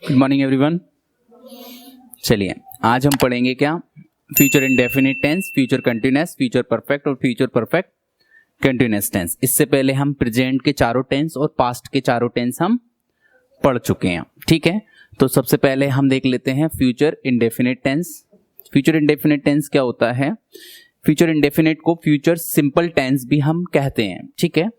Good morning everyone. चलिए आज हम पढ़ेंगे क्या, future indefinite tense, future continuous, future perfect और फ्यूचर परफेक्ट कंटिन्यूअस टेंस। इससे पहले हम प्रेजेंट के चारों टेंस और पास्ट के चारों टेंस हम पढ़ चुके हैं, ठीक है। तो सबसे पहले हम देख लेते हैं future indefinite tense. Future indefinite tense क्या होता है? फ्यूचर इंडेफिनिट को फ्यूचर सिंपल टेंस भी हम कहते हैं, ठीक है।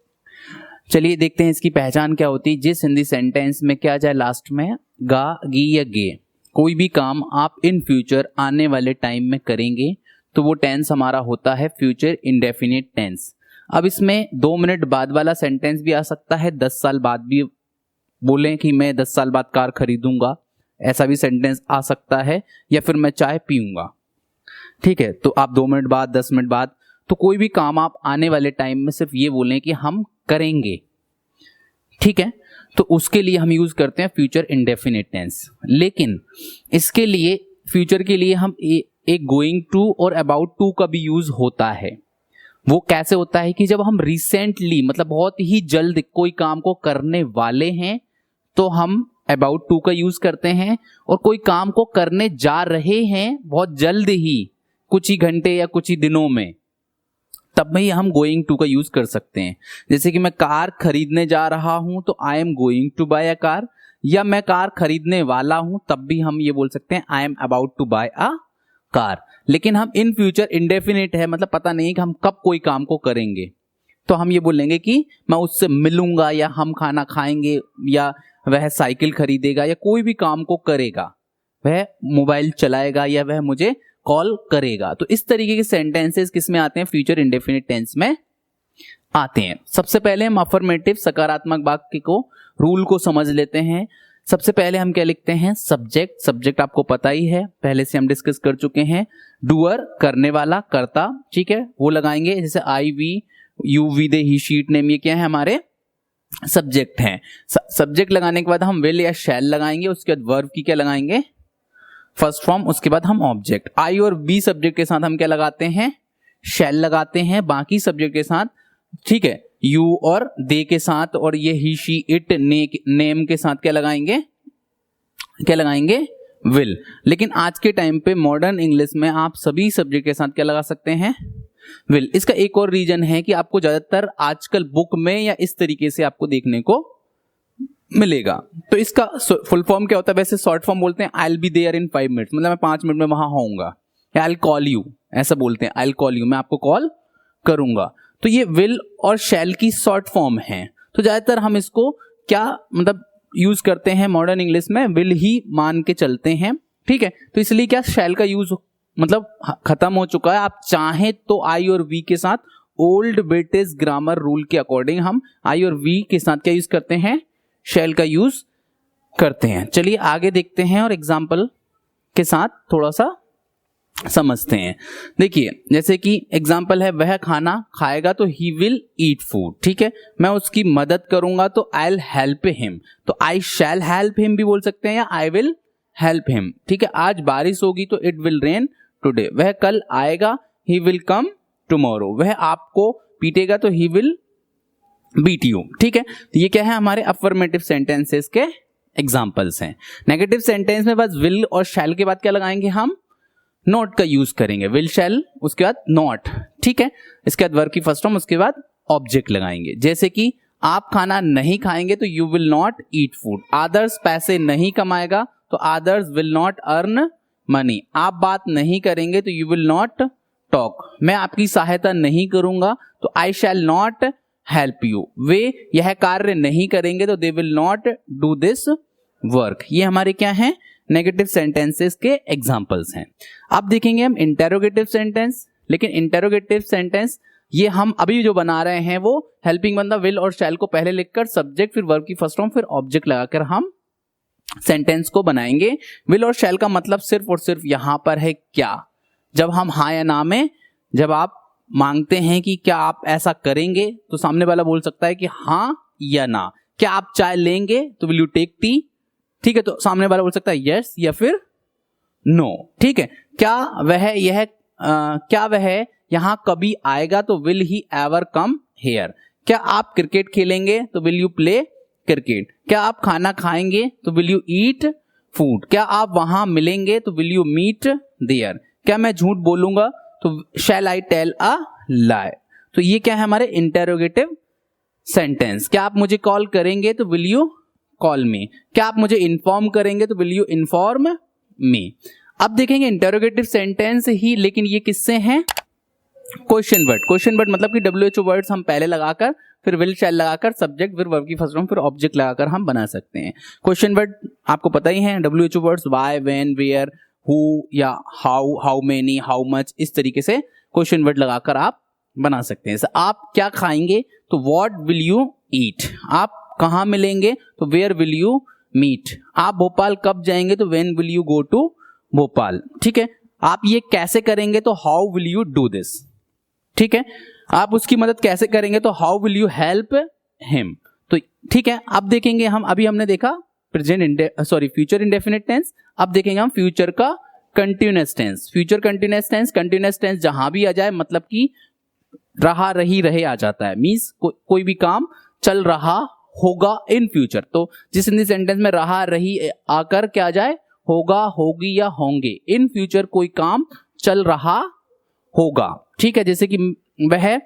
चलिए देखते हैं इसकी पहचान क्या होती है। जिस हिंदी सेंटेंस में क्या जाए लास्ट में गा, गी या गे, कोई भी काम आप इन फ्यूचर आने वाले टाइम में करेंगे तो वो टेंस हमारा होता है फ्यूचर इंडेफिनिट टेंस। अब इसमें 2 मिनट बाद वाला सेंटेंस भी आ सकता है, 10 साल बाद भी बोलें कि मैं 10 साल बाद कार खरीदूंगा, ऐसा भी सेंटेंस आ सकता है, या फिर मैं चाय पीऊंगा, ठीक है। तो आप 2 मिनट बाद, 10 मिनट बाद, तो कोई भी काम आप आने वाले टाइम में सिर्फ ये बोलें कि हम करेंगे, ठीक है। तो उसके लिए हम यूज करते हैं फ्यूचर इंडेफिनिट टेंस। लेकिन इसके लिए फ्यूचर के लिए हम एक गोइंग टू और अबाउट टू का भी यूज होता है। वो कैसे होता है कि जब हम रिसेंटली मतलब बहुत ही जल्द कोई काम को करने वाले हैं तो हम अबाउट टू का यूज करते हैं, और कोई काम को करने जा रहे हैं बहुत जल्द ही, कुछ ही घंटे या कुछ ही दिनों में, तब में ही हम गोइंग टू का यूज कर सकते हैं। जैसे कि मैं कार खरीदने जा रहा हूं तो I am going to buy a car, या मैं कार खरीदने वाला हूं तब भी हम ये बोल सकते हैं I am about to buy a car. लेकिन हम इन फ्यूचर इंडेफिनिट है, मतलब पता नहीं कि हम कब कोई काम को करेंगे, तो हम ये बोलेंगे कि मैं उससे मिलूंगा, या हम खाना खाएंगे, या वह साइकिल खरीदेगा, या कोई भी काम को करेगा, वह मोबाइल चलाएगा, या वह मुझे कॉल करेगा। तो इस तरीके के सेंटेंसेस किस में आते हैं? फ्यूचर इंडेफिनिट टेंस में आते हैं। सबसे पहले हम अफर्मेटिव सकारात्मक वाक्य को, रूल को समझ लेते हैं। सबसे पहले हम क्या लिखते हैं? सब्जेक्ट। सब्जेक्ट आपको पता ही है, पहले से हम डिस्कस कर चुके हैं। डूअर करने वाला, कर्ता, ठीक है, वो लगाएंगे। जैसे I, we, you, we, they, he, she, it, name, ये क्या है? हमारे सब्जेक्ट हैं। सब्जेक्ट लगाने के बाद हम विल या शैल लगाएंगे, उसके बाद वर्ब की क्या लगाएंगे? फर्स्ट फॉर्म, उसके बाद हम ऑब्जेक्ट। आई और बी सब्जेक्ट के साथ हम क्या लगाते हैं? शैल लगाते हैं। बाकी सब्जेक्ट के साथ, ठीक है, यू और दे के साथ, और ये ही, शी, इट, नेम के साथ क्या लगाएंगे? क्या लगाएंगे? विल। लेकिन आज के टाइम पे मॉडर्न इंग्लिश में आप सभी सब्जेक्ट के साथ क्या लगा सकते हैं? विल। इसका एक और रीजन है कि आपको ज्यादातर आजकल बुक में या इस तरीके से आपको देखने को मिलेगा। तो इसका फुल फॉर्म क्या होता है? वैसे शॉर्ट फॉर्म बोलते हैं I will be there in 5 minutes, मतलब मैं 5 मिनट में वहां होऊंगा, या आई विल कॉल यू, ऐसा बोलते हैं, आई विल कॉल यू, मैं आपको कॉल करूंगा। तो ये विल और शैल की शॉर्ट फॉर्म है। तो ज्यादातर हम इसको क्या मतलब यूज करते हैं मॉडर्न इंग्लिश में? विल ही मान के चलते हैं, ठीक है। तो इसलिए क्या शैल का यूज मतलब खत्म हो चुका है। आप चाहें तो आई और वी के साथ ओल्ड ब्रिटिश ग्रामर रूल के अकॉर्डिंग हम आई और वी के साथ क्या यूज करते हैं? शैल का यूज करते हैं। चलिए आगे देखते हैं और एग्जाम्पल के साथ थोड़ा सा समझते हैं। देखिए जैसे कि एग्जाम्पल है, वह खाना खाएगा तो ही विल ईट फूड, ठीक है। मैं उसकी मदद करूंगा तो आई विल हेल्प हिम, तो आई शैल हेल्प हिम भी बोल सकते हैं, या आई विल हेल्प हिम, ठीक है। आज बारिश होगी तो इट विल रेन टुडे। वह कल आएगा, ही विल कम टुमारो। वह आपको पीटेगा तो ही विल बीट यू, ठीक है। तो ये क्या है? हमारे अफर्मेटिव सेंटेंसेस के एग्जांपल्स हैं। नेगेटिव सेंटेंस में बस विल और शैल के बाद क्या लगाएंगे? हम नॉट का यूज करेंगे। विल, शैल, उसके बाद नॉट, ठीक है। इसके बाद वर्ब की फर्स्ट फॉर्म, उसके बाद ऑब्जेक्ट लगाएंगे। जैसे कि आप खाना नहीं खाएंगे तो you will not eat food. Others पैसे नहीं कमाएगा तो others will not earn money. आप बात नहीं करेंगे तो यू विल नॉट टॉक। मैं आपकी सहायता नहीं करूंगा तो I shall not help you. वे यह कार्य नहीं करेंगे तो they will not do this work. ये हमारे क्या हैं? नेगेटिव सेंटेंसेस के एग्जांपल्स हैं। अब देखेंगे हम इंटेरोगेटिव सेंटेंस। लेकिन इंटेरोगेटिव सेंटेंस ये हम अभी जो बना रहे हैं वो हेल्पिंग बंदा विल और शैल को पहले लिखकर सब्जेक्ट, फिर वर्ब की फर्स्ट फॉर्म, फिर ऑब्जेक्ट लगाकर हम सेंटेंस को बनाएंगे। विल और शैल का मतलब सिर्फ और सिर्फ यहां पर है क्या? जब हम हाँ या ना में जब आप मांगते हैं कि क्या आप ऐसा करेंगे, तो सामने वाला बोल सकता है कि हाँ या ना। क्या आप चाय लेंगे? तो विल यू टेक टी, ठीक है। तो सामने वाला बोल सकता है यस या फिर नो, ठीक है। क्या वह यहां कभी आएगा? तो will he ever come here. क्या आप क्रिकेट खेलेंगे? तो विल यू प्ले क्रिकेट। क्या आप खाना खाएंगे? तो विल यू ईट फूड, क्या आप वहां मिलेंगे तो विल यू मीट देयर, क्या मैं झूठ बोलूंगा तो शैल आई टेल अ लाई। तो ये क्या है हमारे इंटेरोगेटिव सेंटेंस। क्या आप मुझे कॉल करेंगे तो विल यू कॉल मी, क्या आप मुझे इन्फॉर्म करेंगे तो विल यू इन्फॉर्म मी। अब देखेंगे इंटेरोगेटिव सेंटेंस ही, लेकिन ये किससे हैं, क्वेश्चन वर्ड। क्वेश्चन वर्ड मतलब कि WHO वर्ड्स हम पहले लगाकर फिर विल शैल लगाकर सब्जेक्ट फिर वर्ब की फर्स्ट फॉर्म फिर ऑब्जेक्ट लगाकर हम बना सकते हैं। क्वेश्चन वर्ड आपको पता ही है, WHO words why, when, where, who या how, how many, how much, इस तरीके से क्वेश्चन वर्ड लगाकर आप बना सकते हैं। आप क्या खाएंगे तो व्हाट विल यू ईट, आप कहां मिलेंगे तो वेयर विल यू मीट, आप भोपाल कब जाएंगे तो when will you go to Bhopal. ठीक है, आप ये कैसे करेंगे तो how will you do this. ठीक है, आप उसकी मदद कैसे करेंगे तो how will you help him. तो ठीक है, अब देखेंगे हम, अभी हमने देखा फ्यूचर इंडेफिनिट टेंस, अब देखेंगे हम फ्यूचर का continuous tense. Future continuous tense जहां भी आ जाए मतलब कि रहा, रही, रहे आ जाता है, मींस कोई भी काम चल रहा होगा इन फ्यूचर। तो जिस हिंदी सेंटेंस में रहा, रही आकर क्या आ जाए, होगा, होगी या होंगे, इन फ्यूचर कोई काम चल रहा होगा। ठीक है, जैसे कि वह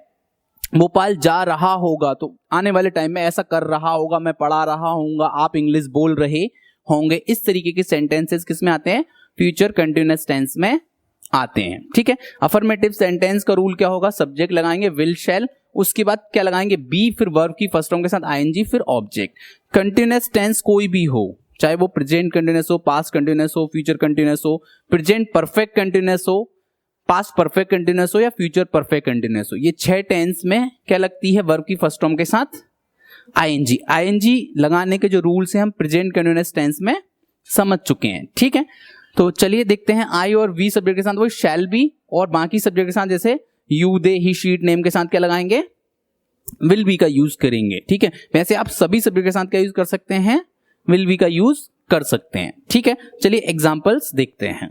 भोपाल जा रहा होगा तो आने वाले टाइम में ऐसा कर रहा होगा, मैं पढ़ा रहा हूंगा, आप इंग्लिश बोल रहे होंगे, इस तरीके के सेंटेंसेस किस में आते हैं, फ्यूचर कंटिन्यूअस टेंस में आते हैं। ठीक है, अफर्मेटिव सेंटेंस का रूल क्या होगा, सब्जेक्ट लगाएंगे विल शैल, उसके बाद क्या लगाएंगे बी, फिर वर्ब की फर्स्ट फॉर्म के साथ आईएनजी फिर ऑब्जेक्ट। कंटिन्यूअस टेंस कोई भी हो, चाहे वो प्रेजेंट कंटिन्यूअस हो, पास्ट कंटिन्यूअस हो, फ्यूचर कंटिन्यूअस हो, प्रेजेंट परफेक्ट कंटिन्यूअस हो, पास्ट परफेक्ट कंटिन्यूअस हो या फ्यूचर परफेक्ट कंटिन्यूअस हो, ये 6 टेंस में क्या लगती है, वर्ब की फर्स्ट फॉर्म के साथ आईएनजी। आईएनजी लगाने के जो रूल्स हैं हम प्रेजेंट कंटिन्यूअस टेंस में समझ चुके हैं। ठीक है, तो चलिए देखते हैं, आई और वी सब्जेक्ट के साथ वो शैल बी, और बाकी सब्जेक्ट के साथ जैसे you, they, he, sheet, name के साथ क्या लगाएंगे, विल बी का यूज करेंगे। ठीक है, वैसे आप सभी सब्जेक्ट के साथ क्या यूज कर सकते हैं, विल बी का यूज कर सकते हैं। ठीक है, चलिए एग्जांपल्स देखते हैं।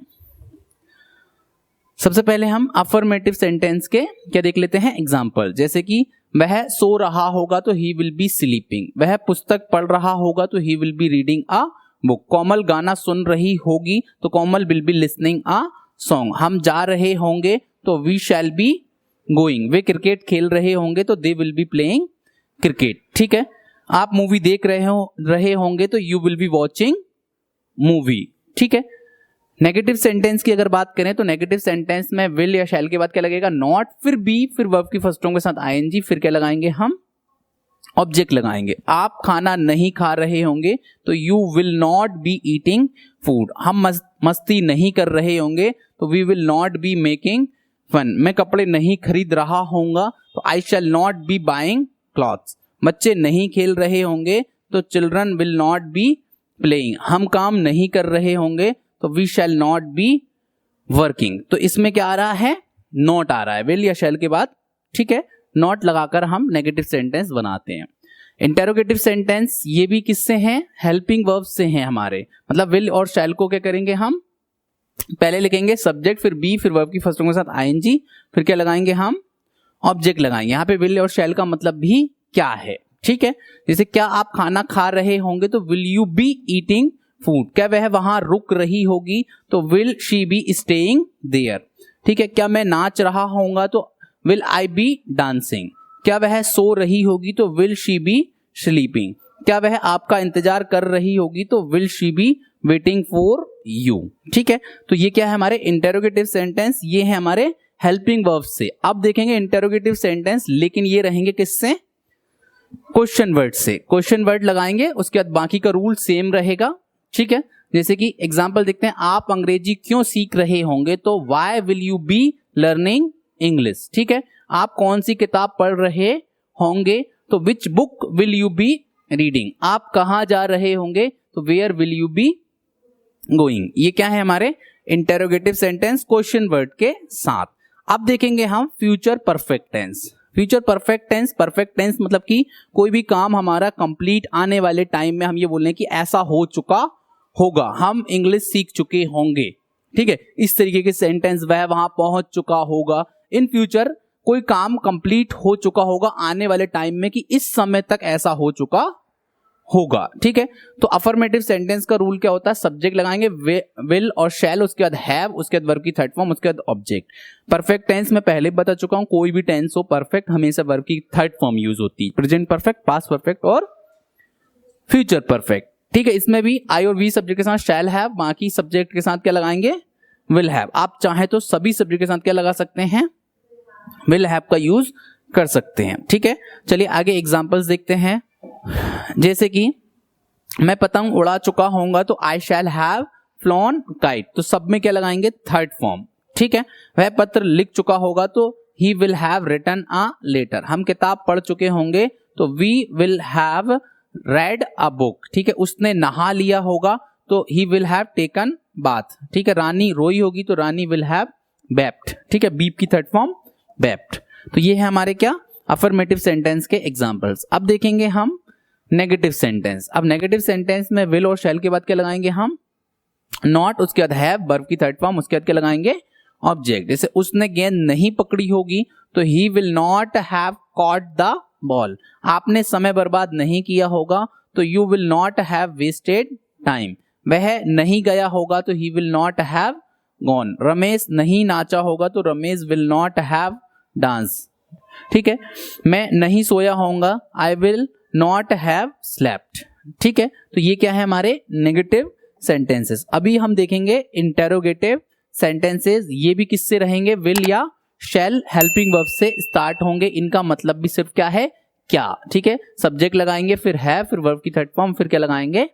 सबसे पहले हम अफर्मेटिव सेंटेंस के क्या देख लेते हैं एग्जांपल, जैसे कि वह सो रहा होगा तो ही विल बी स्लीपिंग, वह पुस्तक पढ़ रहा होगा तो he will be reading a book, Komal गाना सुन रही होगी तो Komal will be listening a song, हम जा रहे होंगे तो वी शैल बी गोइंग, वे क्रिकेट खेल रहे होंगे तो they will be playing cricket. ठीक है, आप मूवी देख रहे होंगे तो you will be watching movie. ठीक है, नेगेटिव सेंटेंस की अगर बात करें तो नेगेटिव सेंटेंस में विल या शैल के बाद क्या लगेगा, नॉट, फिर बी, फिर वर्ब की फर्स्ट फॉर्म के साथ आईएनजी, फिर क्या लगाएंगे हम ऑब्जेक्ट लगाएंगे। आप खाना नहीं खा रहे होंगे तो you will not be eating food, हम मस्ती नहीं कर रहे होंगे तो we will not be making fun, मैं कपड़े नहीं खरीद रहा होऊंगा तो I shall not be buying clothes, बच्चे नहीं खेल रहे होंगे तो children will not be playing, हम काम नहीं कर रहे होंगे तो we shall not be working. तो इसमें क्या आ रहा है, नॉट आ रहा है विल या शैल के बाद। ठीक है, नॉट लगाकर हम नेगेटिव सेंटेंस बनाते हैं। इंटेरोगेटिव सेंटेंस ये भी किससे हैं, हेल्पिंग वर्ब्स से हैं हमारे, मतलब विल और शैल को क्या करेंगे हम, पहले लिखेंगे सब्जेक्ट फिर बी फिर वर्ब की फर्स्ट फॉर्म के साथ आईएनजी, फिर क्या लगाएंगे हम ऑब्जेक्ट लगाएंगे। यहाँ पे विल और शैल का मतलब भी क्या है। ठीक है, जैसे क्या आप खाना खा रहे होंगे तो will you be eating food, क्या वह वहां रुक रही होगी तो will she be staying there. ठीक है, क्या मैं नाच रहा होऊंगा तो विल आई बी डांसिंग, क्या वह सो रही होगी तो विल शी बी स्लीपिंग, क्या वह आपका इंतजार कर रही होगी तो will she be waiting for you. ठीक है, तो ये क्या है हमारे इंटेरोगेटिव सेंटेंस, ये है हमारे हेल्पिंग वर्ब्स से। अब देखेंगे इंटेरोगेटिव सेंटेंस, लेकिन ये रहेंगे किससे, क्वेश्चन वर्ड से। क्वेश्चन वर्ड लगाएंगे, उसके बाद बाकी का रूल सेम रहेगा। ठीक है, जैसे कि एग्जांपल देखते हैं, आप अंग्रेजी क्यों सीख रहे होंगे तो why will you be learning English. ठीक है, आप कौन सी किताब पढ़ रहे होंगे तो which book will you be reading, आप कहां जा रहे होंगे तो where will you be going. ये क्या है हमारे इंटेरोगेटिव सेंटेंस क्वेश्चन वर्ड के साथ। अब देखेंगे हम future perfect tense. Future perfect tense मतलब कि कोई भी काम हमारा कंप्लीट आने वाले टाइम में हम ये बोल रहे हैं कि ऐसा हो चुका होगा, हम इंग्लिश सीख चुके होंगे। ठीक है, इस तरीके के सेंटेंस, वह वहां पहुंच चुका होगा, इन फ्यूचर कोई काम कंप्लीट हो चुका होगा आने वाले टाइम में कि इस समय तक ऐसा हो चुका होगा। ठीक है, तो अफर्मेटिव सेंटेंस का रूल क्या होता है, सब्जेक्ट लगाएंगे विल और शैल, उसके बाद हैव, उसके बाद वर्ब की थर्ड फॉर्म, उसके बाद ऑब्जेक्ट। परफेक्ट टेंस में पहले बता चुका हूं, कोई भी टेंस हो परफेक्ट हमेशा वर्ब की थर्ड फॉर्म यूज होती है, प्रेजेंट परफेक्ट, पास्ट परफेक्ट और फ्यूचर परफेक्ट। ठीक है, इसमें भी आई और वी सब्जेक्ट के साथ शैल हैव, बाकी सब्जेक्ट के साथ क्या लगाएंगे, विल हैव। आप चाहे तो सभी सब्जेक्ट के साथ क्या लगा सकते हैं, विल हैव का यूज कर सकते हैं। ठीक है, चलिए आगे एग्जांपल्स देखते हैं। जैसे कि मैं पतंग उड़ा चुका होऊंगा तो I shall have flown kite, तो सब में क्या लगाएंगे, थर्ड फॉर्म। ठीक है, वह पत्र लिख चुका होगा तो he will have written a letter. हम किताब पढ़ चुके होंगे तो we will have read a book. ठीक है, उसने नहा लिया होगा तो he will have taken bath. ठीक है, रानी रोई होगी तो रानी विल हैव वेप्ट। ठीक है, बीप की थर्ड फॉर्म वेप्ट। तो ये है हमारे क्या, अफर्मेटिव सेंटेंस के एग्जांपल्स। अब देखेंगे हम नेगेटिव सेंटेंस। अब नेगेटिव सेंटेंस में विल और शैल के बाद क्या लगाएंगे हम, नॉट, उसके बाद हैव, वर्ब की थर्ड फॉर्म, उसके बाद क्या लगाएंगे, ऑब्जेक्ट। जैसे उसने गेंद नहीं पकड़ी होगी तो he will not have caught the ball. आपने समय बर्बाद नहीं किया होगा तो you will not have wasted time. वह नहीं गया होगा तो he will not have gone. Ramesh नहीं नाचा होगा तो Ramesh will not have dance. ठीक है, मैं नहीं सोया होऊंगा, I will not have slept. ठीक है, तो ये क्या है हमारे नेगेटिव सेंटेंसेस। अभी हम देखेंगे इंटेरोगेटिव सेंटेंसेस। ये भी किससे रहेंगे, विल या शैल हेल्पिंग वर्ब से स्टार्ट होंगे। इनका मतलब भी सिर्फ क्या है, क्या। ठीक है, सब्जेक्ट लगाएंगे, फिर है, फिर वर्ब की थर्ड फॉर्म, फिर क्या लगाएंगे,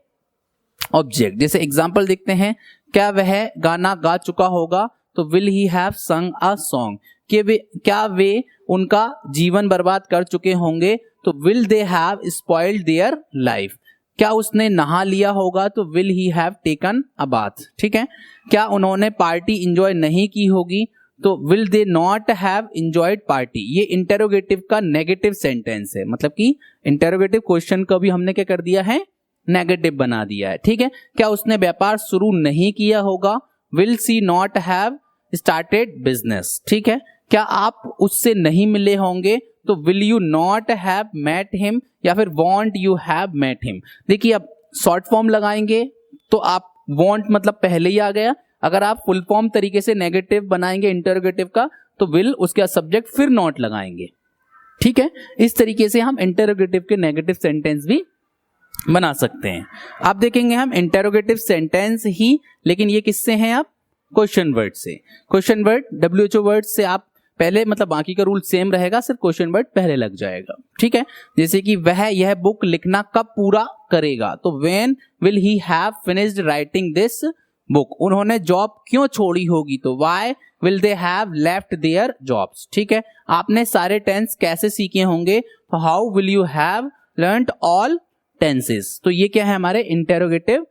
ऑब्जेक्ट। जैसे एग्जांपल देखते हैं, क्या वह गाना गा चुका होगा तो विल ही हैव संग अ सॉन्ग। क्या वे उनका जीवन बर्बाद कर चुके होंगे तो will they have spoiled their life. क्या उसने नहा लिया होगा तो will he have taken a bath. ठीक है, क्या उन्होंने पार्टी इंजॉय नहीं की होगी तो will they not have enjoyed party. ये इंटेरोगेटिव का नेगेटिव सेंटेंस है, मतलब कि इंटेरोगेटिव क्वेश्चन का भी हमने क्या कर दिया है, नेगेटिव बना दिया है। ठीक है, क्या उसने व्यापार शुरू नहीं किया होगा, will she not have started business. ठीक है, क्या आप उससे नहीं मिले होंगे तो will you not have met him, या फिर won't you have met him. देखिए, अब शॉर्ट फॉर्म लगाएंगे तो आप वॉन्ट मतलब पहले ही आ गया। अगर आप फुल फॉर्म तरीके से नेगेटिव बनाएंगे इंटरोगेटिव का तो विल, उसके सब्जेक्ट, फिर नॉट लगाएंगे। ठीक है, इस तरीके से हम इंटरोगेटिव के नेगेटिव सेंटेंस भी बना सकते हैं। आप देखेंगे हम इंटरोगेटिव सेंटेंस ही, लेकिन ये किससे हैं, आप क्वेश्चन वर्ड से। क्वेश्चन वर्ड WHO वर्ड से आप पहले, मतलब बाकी का रूल सेम रहेगा, सिर्फ क्वेश्चन वर्ड पहले लग जाएगा। ठीक है, जैसे कि वह यह बुक लिखना कब पूरा करेगा तो when will he have finished writing this book. उन्होंने जॉब क्यों छोड़ी होगी तो why will they have left their jobs. ठीक है, आपने सारे टेंस कैसे सीखे होंगे तो how will you have learned all tenses. तो ये क्या है, हमारे इंटेरोगेटिव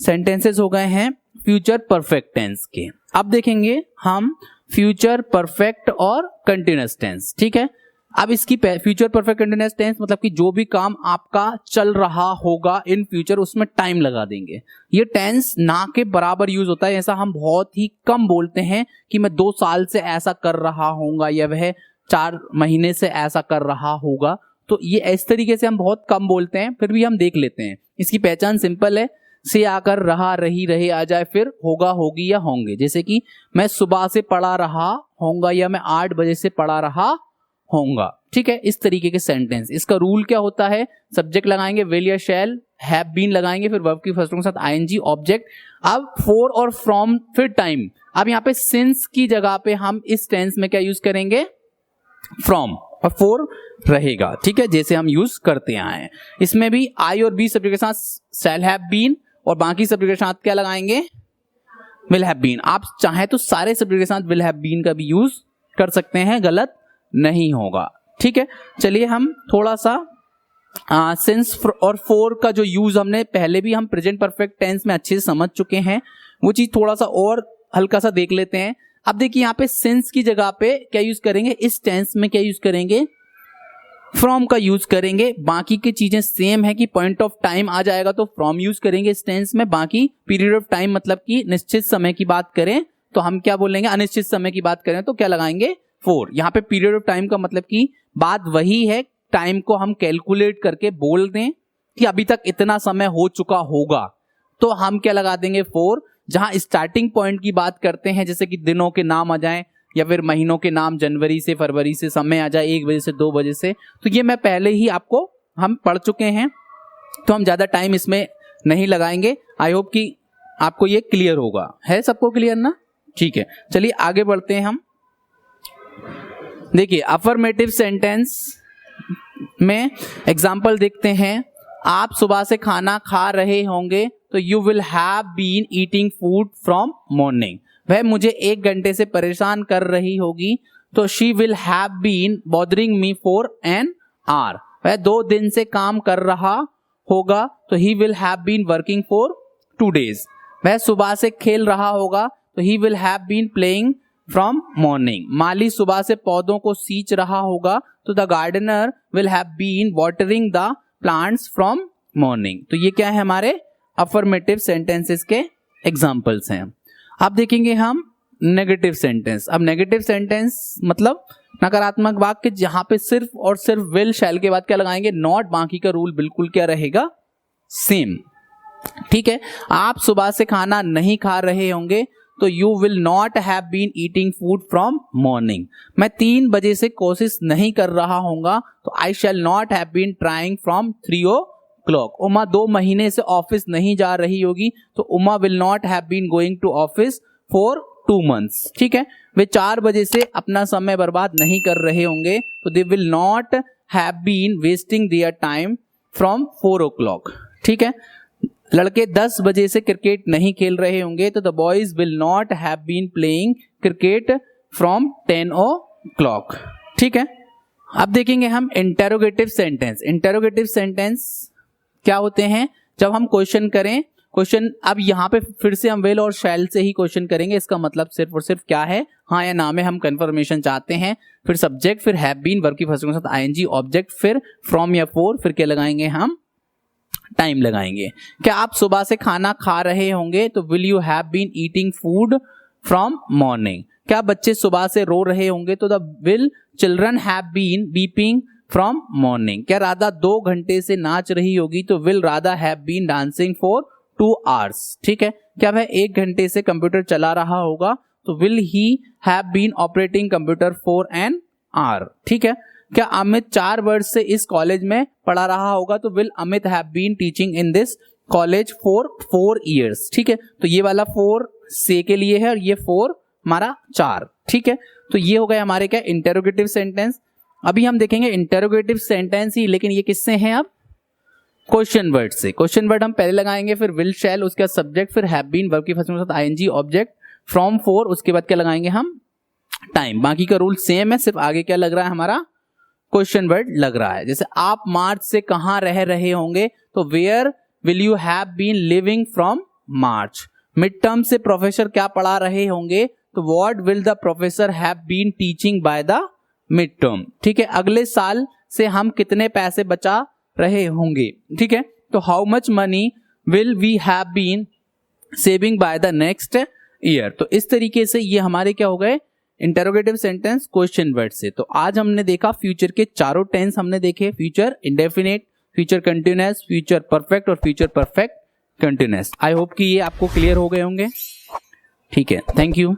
सेंटेंसेस हो गए हैं फ्यूचर परफेक्ट टेंस के। अब देखेंगे हम फ्यूचर परफेक्ट और कंटिन्यूअस टेंस। ठीक है, अब इसकी फ्यूचर परफेक्ट कंटिन्यूअस टेंस मतलब कि जो भी काम आपका चल रहा होगा इन फ्यूचर, उसमें टाइम लगा देंगे। ये टेंस ना के बराबर यूज होता है, ऐसा हम बहुत ही कम बोलते हैं कि मैं 2 साल से ऐसा कर रहा होऊंगा या वह 4 महीने से ऐसा कर रहा होगा। तो ये इस तरीके से हम बहुत कम बोलते हैं, फिर भी हम देख लेते हैं। इसकी पहचान सिंपल है, से आकर रहा, रही, रहे आ जाए, फिर होगा, होगी या होंगे। जैसे कि मैं सुबह से पढ़ा रहा होऊंगा या मैं 8 बजे से पढ़ा रहा होऊंगा। ठीक है, इस तरीके के सेंटेंस। इसका रूल क्या होता है, सब्जेक्ट लगाएंगे विल या शैल, हैव बीन लगाएंगे, फिर वर्ब की फर्स्ट फॉर्म के साथ आईएनजी, ऑब्जेक्ट। अब फॉर और फ्रॉम, फिर टाइम। अब यहाँ पे सिंस की जगह पे हम इस टेंस में क्या यूज करेंगे, फ्रॉम, और फॉर रहेगा। ठीक है, जैसे हम यूज करते आए हैं। इसमें भी आई और बी सब्जेक्ट के साथ शैल हैव बीन, और बाकी सब्जेक्ट के साथ क्या लगाएंगे, विल हैव बीन। आप चाहे तो सारे सब्जेक्ट के साथ विल हैव बीन का भी यूज कर सकते हैं, गलत नहीं होगा। ठीक है, चलिए हम थोड़ा सा सिंस और फॉर का जो यूज हमने पहले भी हम प्रेजेंट परफेक्ट टेंस में अच्छे से समझ चुके हैं, वो चीज थोड़ा सा और हल्का सा देख लेते हैं। अब देखिए, यहाँ पे सिंस की जगह पे क्या यूज करेंगे, इस टेंस में क्या यूज करेंगे, फ्रॉम का यूज करेंगे। बाकी की चीजें सेम है कि पॉइंट ऑफ टाइम आ जाएगा तो फ्रॉम यूज करेंगे इस टेंस में। बाकी पीरियड ऑफ टाइम मतलब कि निश्चित समय की बात करें तो हम क्या बोलेंगे, अनिश्चित समय की बात करें तो क्या लगाएंगे, फॉर। यहाँ पे पीरियड ऑफ टाइम का मतलब कि बात वही है, टाइम को हम कैलकुलेट करके बोल दें कि अभी तक इतना समय हो चुका होगा, तो हम क्या लगा देंगे 4। जहां स्टार्टिंग पॉइंट की बात करते हैं, जैसे कि दिनों के नाम आ जाएं या फिर महीनों के नाम, जनवरी से फरवरी से समय आ जाए 1 बजे से 2 बजे से, तो ये मैं पहले ही आपको हम पढ़ चुके हैं, तो हम ज्यादा टाइम इसमें नहीं लगाएंगे। आई होप कि आपको ये क्लियर होगा। है सबको क्लियर ना? ठीक है, चलिए आगे बढ़ते हैं हम। देखिए अफर्मेटिव सेंटेंस में एग्जाम्पल देखते हैं। आप सुबह से खाना खा रहे होंगे, तो you will have been eating food from morning. वह मुझे 1 घंटे से परेशान कर रही होगी, तो she will have been bothering me for an hour. वह 2 दिन से काम कर रहा होगा, तो he will have been working for 2 days। वह सुबह से खेल रहा होगा, तो he will have been playing from morning. माली सुबह से पौधों को सींच रहा होगा, तो the gardener will have been watering the plants from morning. तो ये क्या है, हमारे अफर्मेटिव सेंटेंसेस के एग्जाम्पल्स हैं। अब देखेंगे हम नेगेटिव सेंटेंस। अब नेगेटिव सेंटेंस मतलब नकारात्मक वाक्य जहां पे सिर्फ और सिर्फ विल शैल के बाद क्या लगाएंगे, नॉट, बाकी का रूल बिल्कुल क्या रहेगा, सेम। ठीक है, आप सुबह से खाना नहीं खा रहे होंगे, तो you will not have been eating food from morning. मैं 3 बजे से कोशिश नहीं कर रहा होऊंगा, तो I shall not have been trying from 3 o'clock। Uma 2 महीने से ऑफिस नहीं जा रही होगी, तो Uma will not have been going to office for 2 months। ठीक है, वे 4 बजे से अपना समय बर्बाद नहीं कर रहे होंगे, तो they will not have been wasting their time from 4 o'clock। ठीक है, लड़के 10 बजे से क्रिकेट नहीं खेल रहे होंगे, तो the boys will not have been playing cricket from 10 o'clock। ठीक है, अब देखेंगे हम इंटेरोगेटिव सेंटेंस। इंटेरोगेटिव सेंटेंस क्या होते हैं, जब हम क्वेश्चन करें, क्वेश्चन अब यहाँ पे फिर से हम विल और शैल से ही क्वेश्चन करेंगे। इसका मतलब सिर्फ और सिर्फ क्या है, हाँ या ना में हम कंफर्मेशन चाहते हैं, फिर सब्जेक्ट, फिर हैव बीन, वर्ब की फर्स्ट के साथ आईएनजी, ऑब्जेक्ट, फिर फ्रॉम या फॉर, फिर क्या लगाएंगे हम, टाइम लगाएंगे। क्या आप सुबह से खाना खा रहे होंगे, तो will you have been eating food from morning. क्या बच्चे सुबह से रो रहे होंगे, तो the will children have been weeping from morning. क्या राधा 2 घंटे से नाच रही होगी, तो will Radha have been dancing for 2 hours। ठीक है, क्या वह 1 घंटे से कंप्यूटर चला रहा होगा, तो will he have been operating computer for an hour। ठीक है, क्या अमित 4 वर्ष से इस कॉलेज में पढ़ा रहा होगा, तो will Amit have been teaching in this college for 4 years। ठीक है, तो ये वाला 4 से के लिए है और ये 4 हमारा 4। ठीक है, तो ये हो गया हमारे क्या, इंटेरोगेटिव सेंटेंस। अभी हम देखेंगे इंटेरोगेटिव सेंटेंस ही, लेकिन ये किससे हैं, अब क्वेश्चन वर्ड से। क्वेश्चन वर्ड हम पहले लगाएंगे, फिर विल शैल, उसके बाद सब्जेक्ट, फिर हैव बीन, वर्ब की फर्स्ट के साथ आईएनजी, ऑब्जेक्ट, फ्रॉम, फॉर, उसके बाद क्या लगाएंगे हम, टाइम। बाकी का रूल सेम है, सिर्फ आगे क्या लग रहा है, हमारा क्वेश्चन वर्ड लग रहा है। जैसे आप मार्च से कहां रह रहे होंगे, तो where will you have been living from March. Mid term से प्रोफेसर क्या पढ़ा रहे होंगे, तो what will the professor have been teaching by the mid term. ठीक है, अगले साल से हम कितने पैसे बचा रहे होंगे। ठीक है, तो how much money will we have been saving by the next year. तो इस तरीके से ये हमारे क्या हो गए, इंटेरोगेटिव सेंटेंस क्वेश्चन वर्ड से। तो आज हमने देखा फ्यूचर के चारों टेंस हमने देखे, future indefinite, future continuous, future perfect और future perfect continuous. I hope कि ये आपको क्लियर हो गए होंगे। ठीक है, थैंक यू।